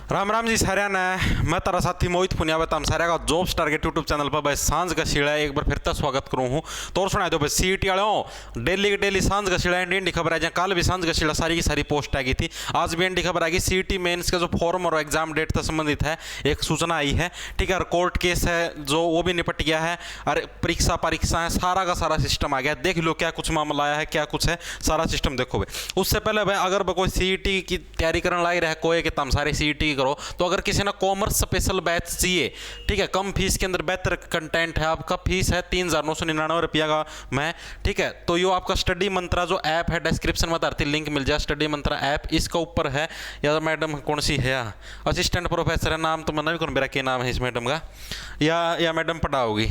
राम राम जी सारे ने मैं तारा साथी मोहित पुनिया बताम सारे का जॉब्स टारगेट यूट्यूब चैनल पर भाई सांझ का सीड़ा एक बार फिर तक स्वागत करूँ हूँ। तो और सुना दो भाई सीईटी वालों डेली डेली सांझ का सीड़ा एंडी खबर है। जहाँ कल भी सांझ का सीड़ा सारी की सारी पोस्ट आ गई थी, आज भी एंडी खबर आएगी। सीईटी मेंस का जो फॉर्म और एग्जाम डेट से संबंधित है एक सूचना आई है, ठीक है। और कोर्ट केस है जो वो भी निपट गया है, और परीक्षा है, सारा का सारा सिस्टम आ गया। देख लो क्या कुछ मामला आया है, क्या कुछ है, सारा सिस्टम देखो भाई। उससे पहले भाई अगर कोई सीईटी की तैयारी करने लग रहा है कोई कि तुम सारे सीईटी करो, तो अगर किसी ने कॉमर्स स्पेशल बैच चाहिए, ठीक है, कम फीस के अंदर बेहतर कंटेंट है, आपका फीस है 3,999 रुपया का मैं, ठीक है। तो यो आपका स्टडी मंत्रा जो ऐप है, डिस्क्रिप्शन में धरती लिंक मिल जाए, स्टडी मंत्रा ऐप, इसका ऊपर है। या मैडम कौन सी है, असिस्टेंट प्रोफेसर है, नाम तो मैंने भी कौन मेरा क्या नाम है इस मैडम का, या मैडम पढ़ाओगी।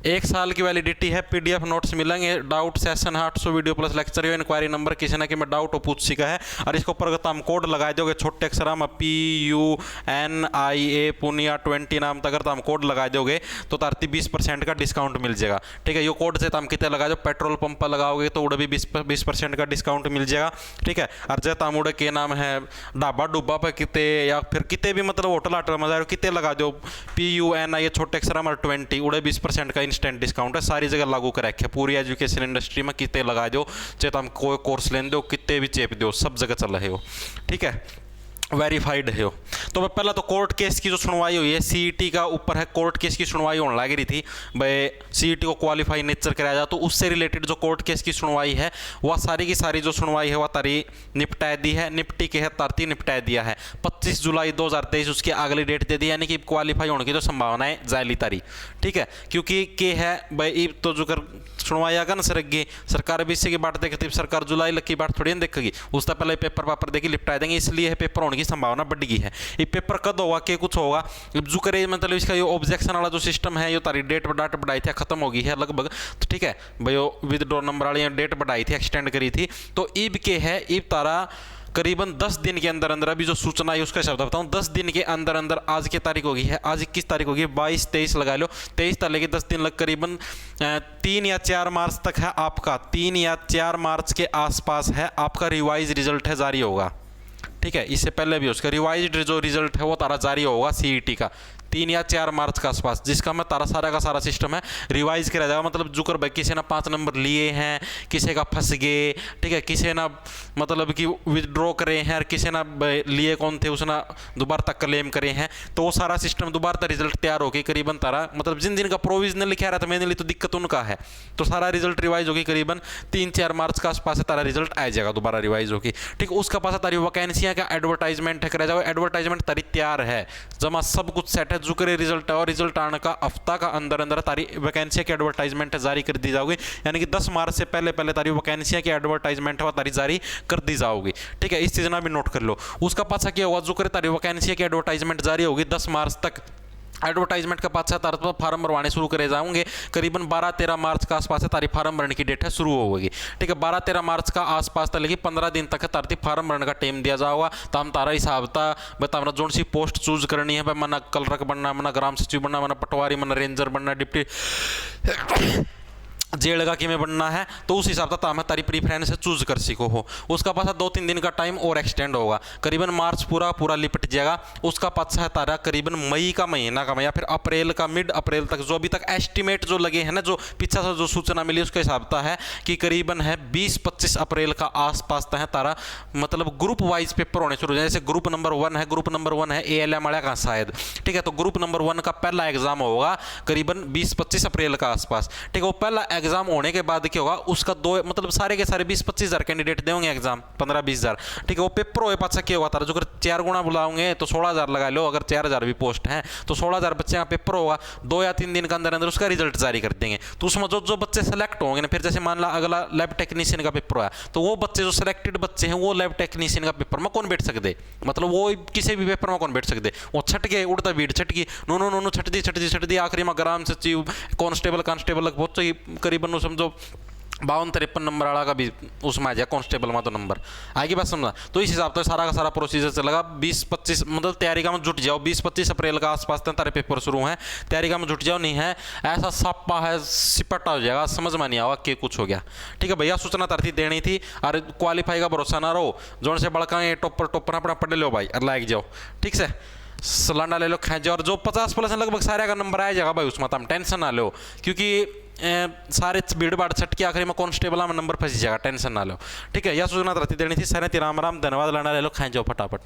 1 साल की वैलिडिटी है, पीडीएफ नोट्स मिलेंगे, डाउट सेशन है, 800 video plus lecture, inquiry number किसी ना कि मैं डाउट पूछ सीखा है। और इसके ऊपर अगर तुम कोड लगा दोगे छोटे अक्षर में PUNIA पुनिया 20 नाम तक अगर तुम कोड लगा दोगे तो तारती 20% का डिस्काउंट मिल जाएगा, ठीक है। ये कोड से तुम कितने लगा दो, पेट्रोल पंप पर लगाओगे तो उड़े भी 20% का डिस्काउंट मिल जाएगा, ठीक है। और जब तुम उड़े के नाम है ढाबा डुब्बा पर कितने या फिर कितने भी मतलब होटल आटल में जाओ कितने लगा दो PUNIA छोटे अक्षर में 20 उड़े 20% का इंस्टेंट डिस्काउंट है, सारी जगह लागू कर रखे पूरी एजुकेशन इंडस्ट्री में। कितने लगा दो चाहे तुम कोई कोर्स लेने दो, कितने भी चेप दो, सब जगह चल रहे हो, ठीक है, वेरीफाइड है हो। तो पहला तो कोर्ट केस की जो सुनवाई हुई है सीईटी का ऊपर है, कोर्ट केस की सुनवाई होने लग रही थी भाई, सीईटी को क्वालिफाई नेचर कराया जाए, तो उससे रिलेटेड जो कोर्ट केस की सुनवाई है वह सारी की सारी जो सुनवाई है वह तारी निपटा दी है, निपटी के है तारती निपटा दिया है। 25 जुलाई 2023 उसकी अगली डेट दे दी, यानी कि क्वालिफाई होने की जो संभावनाएं जायली तारी, ठीक है। क्योंकि के है भाई तो जो कर सुनवाई आगा ना सरगी सरकार भी इससे की बात देखती, सरकार जुलाई लग की बात थोड़ी देखेगी, उससे पहले पेपर वापर देखी लिपटा देंगे, इसलिए पेपर होने की संभावना बढ़ गई है। ये पेपर कब होगा के कुछ होगा जो करे, मतलब इसका ये ऑब्जेक्शन वाला जो सिस्टम है ये तारी डेट बढ़ाई थी, खत्म हो गई है लगभग, तो ठीक है भाई विदड्रॉ नंबर वाली डेट बढ़ाई थी, एक्सटेंड करी थी। तो ईब के है ईब तारा करीबन 10 दिन के अंदर अंदर, अभी जो सूचना है उसका शब्द बताऊं, 10 दिन के अंदर अंदर, आज की तारीख होगी है, आज 21 तारीख होगी, 22 23 लगा लो, 23 तक लेके 10 दिन लग, करीबन 3 या 4 मार्च तक है आपका, 3 या 4 मार्च के आसपास है आपका रिवाइज रिजल्ट है जारी होगा, ठीक है। इससे पहले भी उसका रिवाइज्ड जो रिजल्ट है वो तारा जारी होगा सीईटी का 3 या 4 मार्च के आसपास, जिसका मैं तारा सारा का सारा सिस्टम है रिवाइज किया जाएगा। मतलब जुकर भाई किसी ने 5 नंबर लिए हैं, किसी का फंस गए, ठीक है, किसी ना मतलब कि विदड्रॉ करे हैं, और किसी ना लिए कौन थे उसने दोबारा तक क्लेम करे हैं, तो वो सारा सिस्टम दोबारा तक रिजल्ट तैयार होगी करीबन तारा, मतलब जिन दिन का प्रोविजनल लिखा रहा था मैंने लिए तो दिक्कत उनका है, तो सारा रिजल्ट रिवाइज होगी करीबन 3-4 मार्च के आसपास से तारा रिजल्ट आ जाएगा, दोबारा रिवाइज होगी, ठीक। उसका पास तारी वैकेंसियाँ का एडवर्टाइजमेंट है करा जाओ, एडवर्टाइजमेंट तारी तैयार है, जमा सब कुछ सेट है, जो करे रिजल्ट है और रिजल्ट आने का हफ्ता का अंदर अंदर तारी वैकेंसी की एडवर्टाइजमेंट जारी कर दी जाओगी, यानी कि 10 मार्च से पहले पहले तारी वैकेंसी की एडवर्टाइजमेंट तारी जारी कर दी जाओगी, ठीक है। इस चीज ना भी नोट कर लो। उसका पाछा क्या होगा, जो करे तारी वैकेंसी की एडवर्टाइजमेंट जारी होगी 10 मार्च तक, एडवर्टाइजमेंट का पाछा तार फार्म भरवाने शुरू करे जाओगे, करीबन 12-13 मार्च के आसपास तारी फार्म भरने की डेट है शुरू होगी, ठीक है। 12-13 मार्च का आसपास तक लेकिन 15 दिन तक तारती फार्म भरने का टाइम दिया जाओगा, तो हम तारा हिसाब था बता जोन सी पोस्ट चूज करनी है, मना कलरक बनना, मना ग्राम सचिव बनना, मना पटवारी, मना रेंजर बनना, डिप्टी जेल का किमें बनना है, तो उस हिसाब से हमें तारी प्रीफ्रेंस से चूज कर सको हो। उसका पास 2-3 दिन का टाइम और एक्सटेंड होगा, करीबन मार्च पूरा लिपट जाएगा। उसका पाछा है तारा करीबन मई का महीना का या फिर अप्रैल का मिड अप्रैल तक, जो अभी तक एस्टिमेट जो लगे हैं ना, जो पीछा से जो सूचना मिली उसके हिसाब से है कि करीबन है 20-25 अप्रैल का आसपास है तारा, मतलब ग्रुप वाइज पेपर होने शुरू हो जाए। जैसे ग्रुप नंबर 1 है, ग्रुप नंबर 1 है ALM वाला का शायद, ठीक है, तो ग्रुप नंबर 1 का पहला एग्जाम होगा करीबन 20-25 अप्रैल का आसपास, ठीक है। वो पहला एग्जाम होने के बाद क्या होगा, उसका दो मतलब सारे के सारे 20-25 हज़ार कैंडिडेट देंगे एग्जाम, 15-20 हज़ार, ठीक है। वो पेपर हो पाछा क्या होगा तारा, जो 4 गुना बुलाओगे तो 16,000 लगा लो, अगर 4,000 भी पोस्ट है तो 16,000 बच्चे का पेपर होगा, 2 या 3 दिन के अंदर अंदर उसका रिजल्ट जारी कर देंगे। तो उसमें जो बच्चे सेलेक्ट होंगे ना, फिर जैसे मान ला अगला लैब टेक्नीशियन का पेपर हुआ, तो वो बच्चे जो सिलेक्टेड बच्चे हैं वो लैब टेक्नीशियन का पेपर में कौन बैठ सकते, मतलब वो किसी भी पेपर में कौन बैठ सकते, वो छट गए उड़ता भीड़ छटकी नो छट दी आखिरी में ग्राम सचिव कांस्टेबल लग पहुंच करीबन समझो 52-53 नंबर वाला का भी उसमें आ जाए कांस्टेबल में, तो नंबर आएगी बात समझा। तो इस हिसाब से सारा का सारा प्रोसीजर चलेगा। 20-25 मतलब तैयारी का में जुट जाओ, 20-25 अप्रैल का आसपास तक तारे पेपर शुरू हैं, तैयारी का में जुट जाओ, नहीं है ऐसा सप्पा है सिपटा हो जाएगा, समझ में नहीं आवा कि कुछ हो गया, ठीक है भैया। सूचना तरती देनी थी, और क्वालिफाई का भरोसा ना रहो, जोन से बड़का टॉपर अपना पढ़ लो भाई और लाइक जाओ, ठीक से। लाना ले लो खेच, और जो 50% लगभग सारे का नंबर आ जाएगा भाई उसमें, तुम टेंशन ना लो, क्योंकि सारे भीड़ भाड़ छट के आखिरी में कांस्टेबल में नंबर फंस जाएगा, टेंशन ना लो। ठीक है, यह सूचना रहती देनी थी। सर राम राम, धन्यवाद। लाना ले लो, खेच जाओ फटाफट।